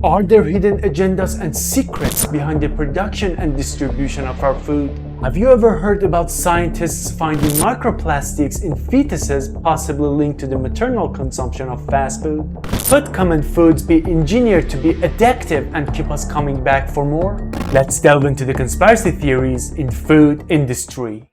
Are there hidden agendas and secrets behind the production and distribution of our food? Have you ever heard about scientists finding microplastics in fetuses possibly linked to the maternal consumption of fast food? Could common foods be engineered to be addictive and keep us coming back for more? Let's delve into the conspiracy theories in food industry.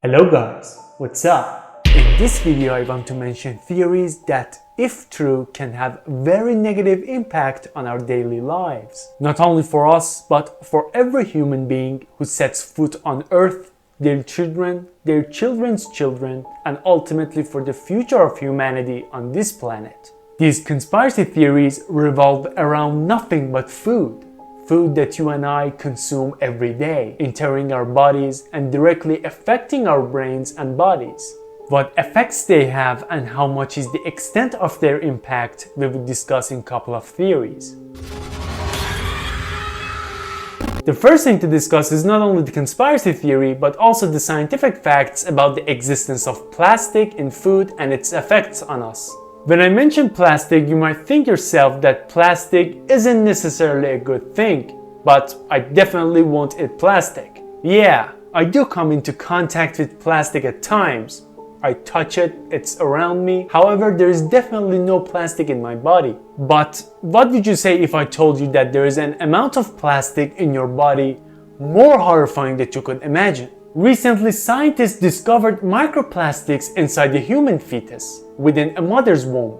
Hello guys, what's up? In this video I want to mention theories that, if true, can have very negative impact on our daily lives. Not only for us, but for every human being who sets foot on earth, their children, their children's children, and ultimately for the future of humanity on this planet. These conspiracy theories revolve around nothing but food. Food that you and I consume every day, entering our bodies and directly affecting our brains and bodies. What effects they have and how much is the extent of their impact, we will discuss in a couple of theories. The first thing to discuss is not only the conspiracy theory, but also the scientific facts about the existence of plastic in food and its effects on us. When I mention plastic, you might think yourself that plastic isn't necessarily a good thing, but I definitely won't eat plastic. Yeah, I do come into contact with plastic at times. I touch it, it's around me. However, there is definitely no plastic in my body. But what would you say if I told you that there is an amount of plastic in your body more horrifying than you could imagine? Recently, scientists discovered microplastics inside the human fetus within a mother's womb,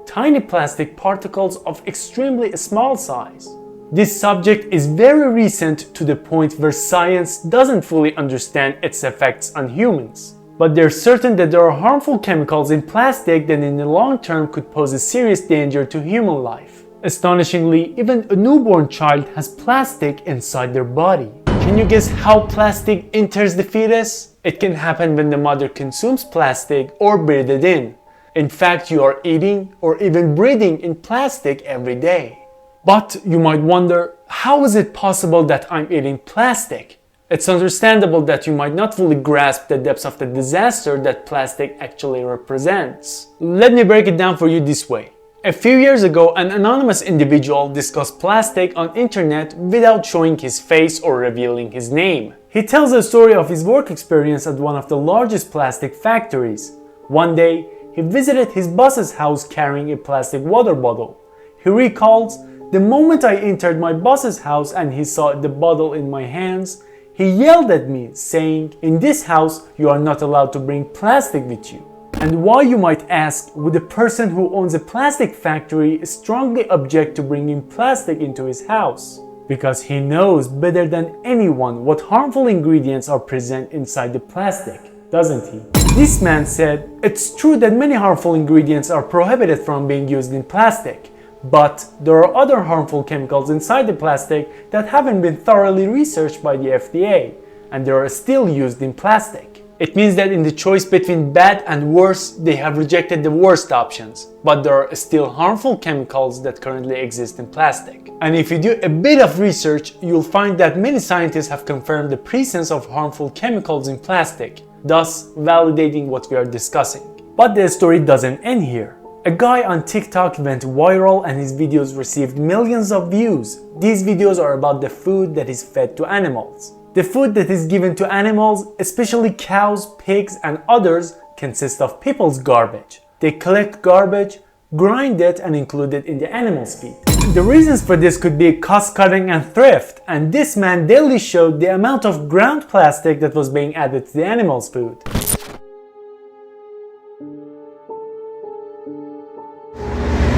tiny plastic particles of extremely small size. This subject is very recent to the point where science doesn't fully understand its effects on humans. But they're certain that there are harmful chemicals in plastic that in the long term could pose a serious danger to human life. Astonishingly, even a newborn child has plastic inside their body. Can you guess how plastic enters the fetus? It can happen when the mother consumes plastic or breathes it in. In fact, you are eating or even breathing in plastic every day. But you might wonder, how is it possible that I'm eating plastic? It's understandable that you might not fully grasp the depths of the disaster that plastic actually represents. Let me break it down for you this way. A few years ago, an anonymous individual discussed plastic on internet without showing his face or revealing his name. He tells a story of his work experience at one of the largest plastic factories. One day, he visited his boss's house carrying a plastic water bottle. He recalls, "The moment I entered my boss's house and he saw the bottle in my hands, he yelled at me, saying, 'In this house, you are not allowed to bring plastic with you.'" And why, you might ask, would a person who owns a plastic factory strongly object to bringing plastic into his house? Because he knows better than anyone what harmful ingredients are present inside the plastic, doesn't he? This man said, "It's true that many harmful ingredients are prohibited from being used in plastic, but there are other harmful chemicals inside the plastic that haven't been thoroughly researched by the FDA, and they are still used in plastic." It means that in the choice between bad and worse, they have rejected the worst options, but there are still harmful chemicals that currently exist in plastic. And if you do a bit of research, you'll find that many scientists have confirmed the presence of harmful chemicals in plastic, thus validating what we are discussing. But the story doesn't end here. A guy on TikTok went viral and his videos received millions of views. These videos are about the food that is fed to animals. The food that is given to animals, especially cows, pigs, and others, consists of people's garbage. They collect garbage, grind it, and include it in the animal's feed. The reasons for this could be cost cutting and thrift, and this man daily showed the amount of ground plastic that was being added to the animal's food.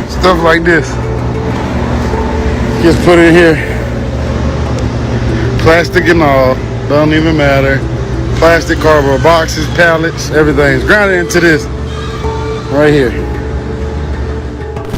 Stuff like this gets put in here. Plastic and all, don't even matter. Plastic, cardboard boxes, pallets, everything's grounded into this right here.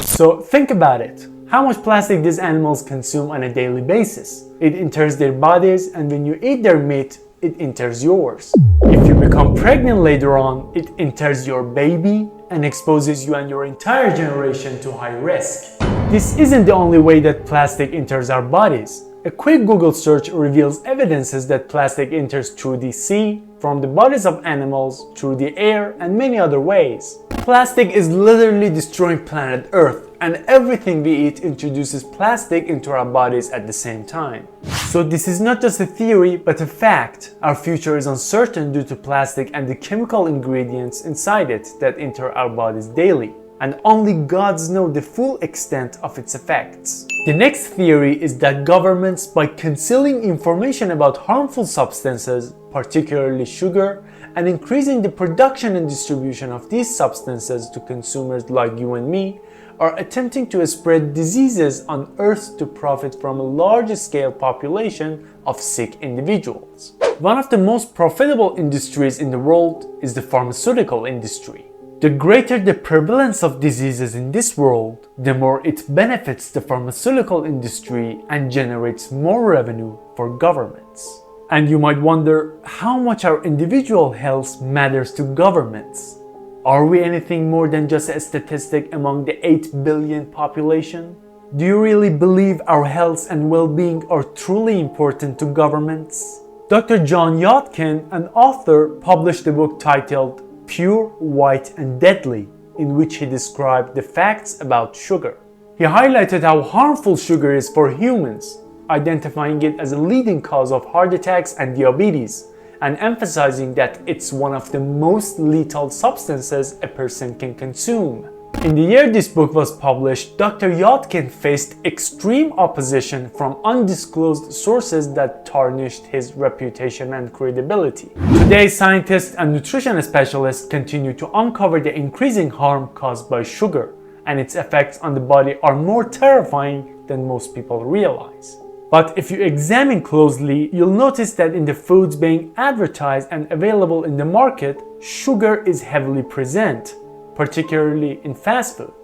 So think about it. How much plastic these animals consume on a daily basis? It enters their bodies, and when you eat their meat, it enters yours. If you become pregnant later on, it enters your baby and exposes you and your entire generation to high risk. This isn't the only way that plastic enters our bodies. A quick Google search reveals evidences that plastic enters through the sea, from the bodies of animals, through the air, and many other ways. Plastic is literally destroying planet Earth, and everything we eat introduces plastic into our bodies at the same time. So this is not just a theory, but a fact. Our future is uncertain due to plastic and the chemical ingredients inside it that enter our bodies daily. And only gods know the full extent of its effects. The next theory is that governments, by concealing information about harmful substances, particularly sugar, and increasing the production and distribution of these substances to consumers like you and me, are attempting to spread diseases on Earth to profit from a large-scale population of sick individuals. One of the most profitable industries in the world is the pharmaceutical industry. The greater the prevalence of diseases in this world, the more it benefits the pharmaceutical industry and generates more revenue for governments. And you might wonder how much our individual health matters to governments. Are we anything more than just a statistic among the 8 billion population? Do you really believe our health and well-being are truly important to governments? Dr. John Yotkin, an author, published a book titled Pure, White and Deadly, in which he described the facts about sugar. He highlighted how harmful sugar is for humans, identifying it as a leading cause of heart attacks and diabetes, and emphasizing that it's one of the most lethal substances a person can consume. In the year this book was published, Dr. Yotkin faced extreme opposition from undisclosed sources that tarnished his reputation and credibility. Today, scientists and nutrition specialists continue to uncover the increasing harm caused by sugar, and its effects on the body are more terrifying than most people realize. But if you examine closely, you'll notice that in the foods being advertised and available in the market, sugar is heavily present, particularly in fast food.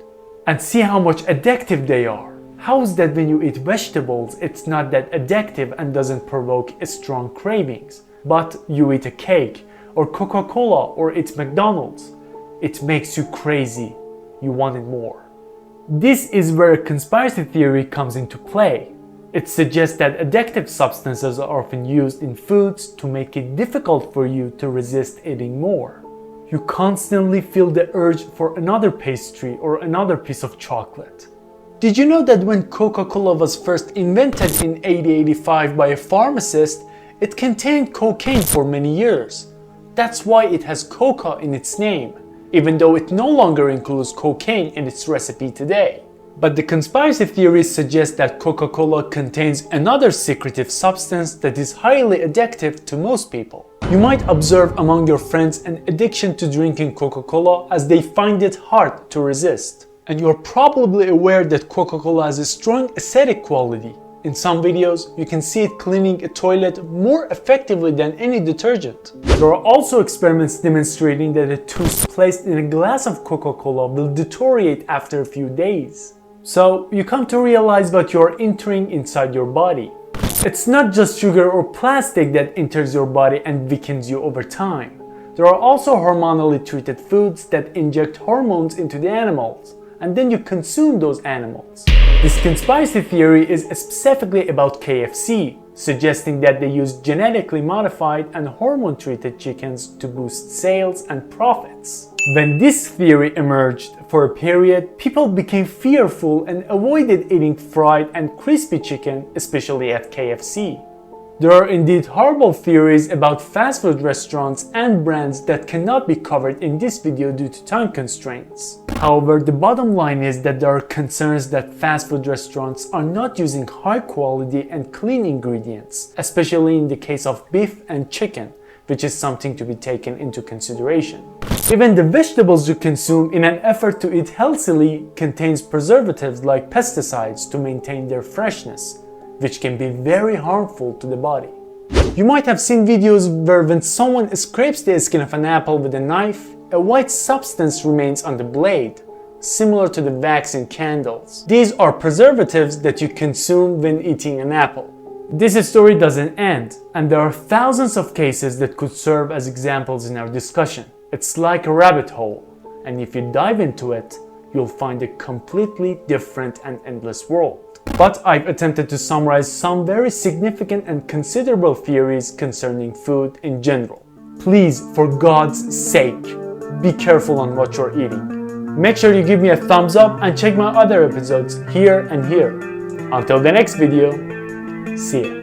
And see how much addictive they are. How is that when you eat vegetables, it's not that addictive and doesn't provoke strong cravings? But you eat a cake, or Coca-Cola, or eat McDonald's. It makes you crazy. You want it more. This is where a conspiracy theory comes into play. It suggests that addictive substances are often used in foods to make it difficult for you to resist eating more. You constantly feel the urge for another pastry or another piece of chocolate. Did you know that when Coca-Cola was first invented in 1885 by a pharmacist, it contained cocaine for many years? That's why it has Coca in its name, even though it no longer includes cocaine in its recipe today. But the conspiracy theories suggest that Coca-Cola contains another secretive substance that is highly addictive to most people. You might observe among your friends an addiction to drinking Coca-Cola as they find it hard to resist. And you're probably aware that Coca-Cola has a strong acidic quality. In some videos, you can see it cleaning a toilet more effectively than any detergent. There are also experiments demonstrating that a tooth placed in a glass of Coca-Cola will deteriorate after a few days. So you come to realize what you're entering inside your body. It's not just sugar or plastic that enters your body and weakens you over time. There are also hormonally treated foods that inject hormones into the animals, and then you consume those animals. This conspiracy theory is specifically about KFC, suggesting that they use genetically modified and hormone-treated chickens to boost sales and profits. When this theory emerged for a period, people became fearful and avoided eating fried and crispy chicken, especially at KFC. There are indeed horrible theories about fast food restaurants and brands that cannot be covered in this video due to time constraints. However, the bottom line is that there are concerns that fast food restaurants are not using high quality and clean ingredients, especially in the case of beef and chicken, which is something to be taken into consideration. Even the vegetables you consume in an effort to eat healthily contains preservatives like pesticides to maintain their freshness, which can be very harmful to the body. You might have seen videos where when someone scrapes the skin of an apple with a knife, a white substance remains on the blade, similar to the wax in candles. These are preservatives that you consume when eating an apple. This story doesn't end, and there are thousands of cases that could serve as examples in our discussion. It's like a rabbit hole, and if you dive into it, you'll find a completely different and endless world. but I've attempted to summarize some very significant and considerable theories concerning food in general. Please, for God's sake, be careful on what you're eating. Make sure you give me a thumbs up and check my other episodes here and here. Until the next video, see ya.